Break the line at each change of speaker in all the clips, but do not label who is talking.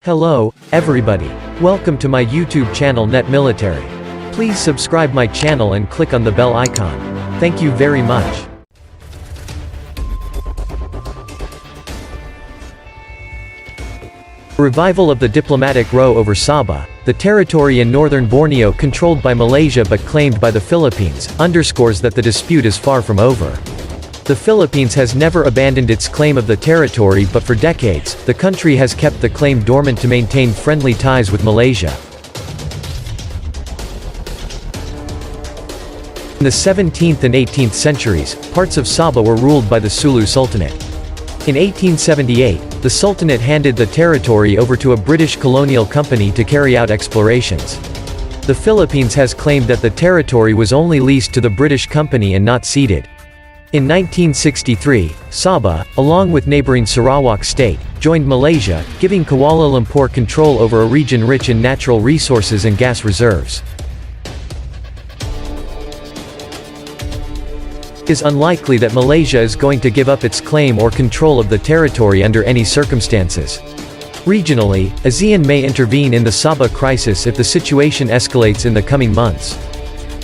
Hello, everybody. Welcome to my YouTube channel Net Military. Please subscribe my channel and click on the bell icon. Thank you very much. Revival of the diplomatic row over Sabah, the territory in northern Borneo controlled by Malaysia but claimed by the Philippines, underscores that the dispute is far from over. The Philippines has never abandoned its claim of the territory, but for decades, the country has kept the claim dormant to maintain friendly ties with Malaysia. In the 17th and 18th centuries, parts of Sabah were ruled by the Sulu Sultanate. In 1878, the Sultanate handed the territory over to a British colonial company to carry out explorations. The Philippines has claimed that the territory was only leased to the British company and not ceded. In 1963, Sabah, along with neighboring Sarawak state, joined Malaysia, giving Kuala Lumpur control over a region rich in natural resources and gas reserves. It is unlikely that Malaysia is going to give up its claim or control of the territory under any circumstances. Regionally, ASEAN may intervene in the Sabah crisis if the situation escalates in the coming months.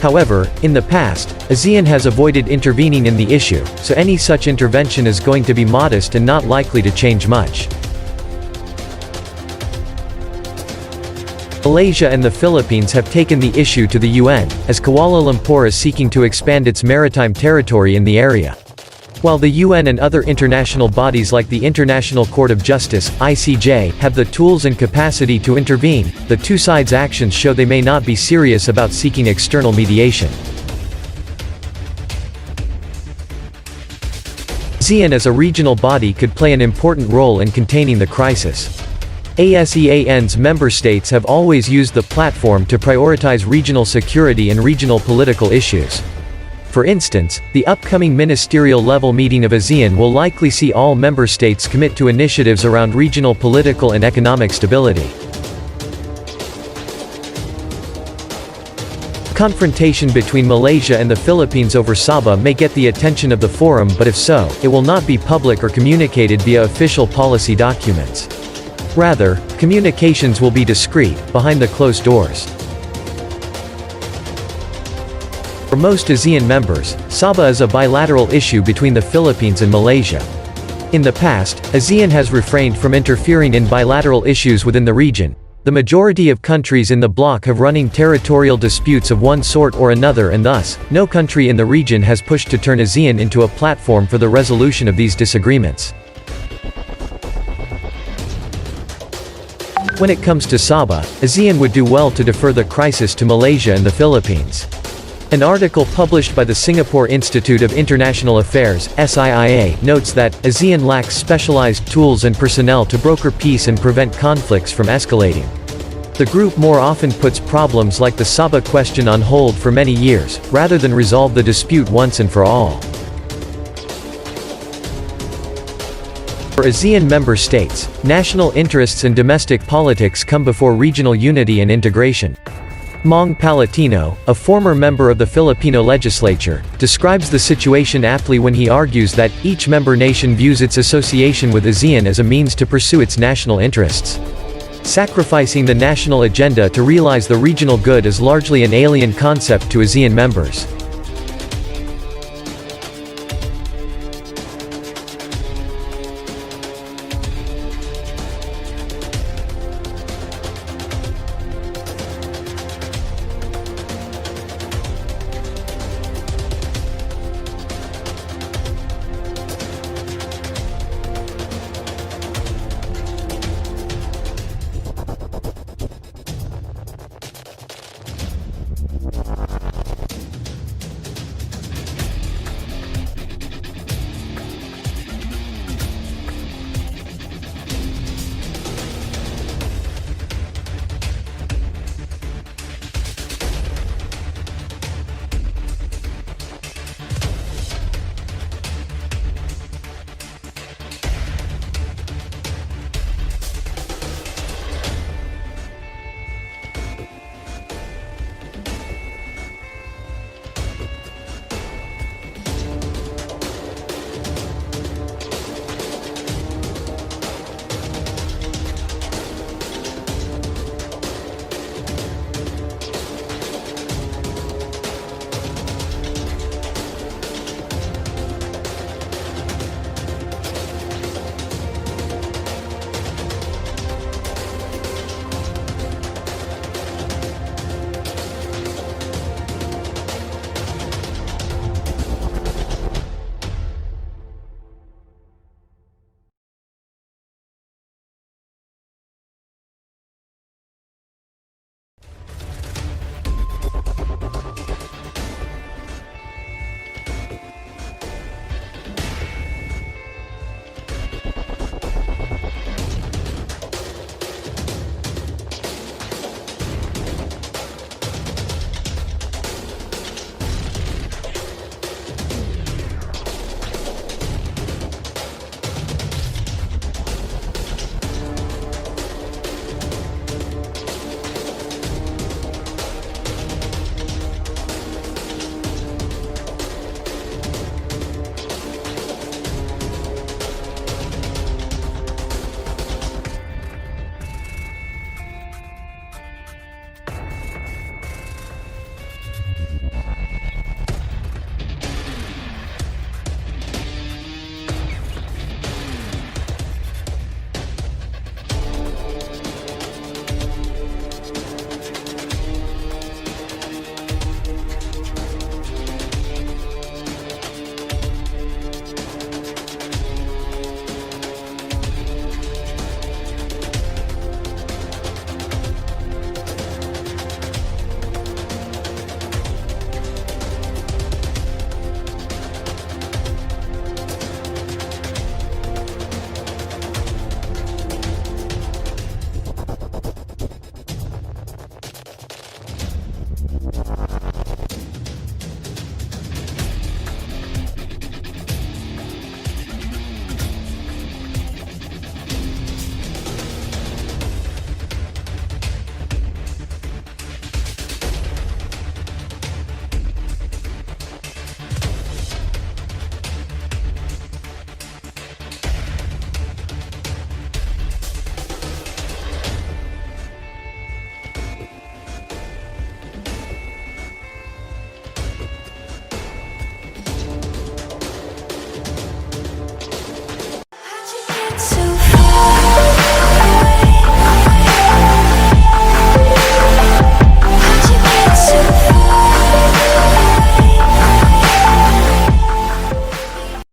However, in the past, ASEAN has avoided intervening in the issue, so any such intervention is going to be modest and not likely to change much. Malaysia and the Philippines have taken the issue to the UN, as Kuala Lumpur is seeking to expand its maritime territory in the area. While the UN and other international bodies like the International Court of Justice, ICJ, have the tools and capacity to intervene, the two sides' actions show they may not be serious about seeking external mediation. ASEAN as a regional body could play an important role in containing the crisis. ASEAN's member states have always used the platform to prioritize regional security and regional political issues. For instance, the upcoming ministerial-level meeting of ASEAN will likely see all member states commit to initiatives around regional political and economic stability. Confrontation between Malaysia and the Philippines over Sabah may get the attention of the forum, but if so, it will not be public or communicated via official policy documents. Rather, communications will be discreet, behind the closed doors. For most ASEAN members, Sabah is a bilateral issue between the Philippines and Malaysia. In the past, ASEAN has refrained from interfering in bilateral issues within the region. The majority of countries in the bloc have running territorial disputes of one sort or another, and thus, no country in the region has pushed to turn ASEAN into a platform for the resolution of these disagreements. When it comes to Sabah, ASEAN would do well to defer the crisis to Malaysia and the Philippines. An article published by the Singapore Institute of International Affairs, SIIA, notes that ASEAN lacks specialized tools and personnel to broker peace and prevent conflicts from escalating. The group more often puts problems like the Sabah question on hold for many years, rather than resolve the dispute once and for all. For ASEAN member states, national interests and domestic politics come before regional unity and integration. Mong Palatino, a former member of the Filipino legislature, describes the situation aptly when he argues that each member nation views its association with ASEAN as a means to pursue its national interests. Sacrificing the national agenda to realize the regional good is largely an alien concept to ASEAN members.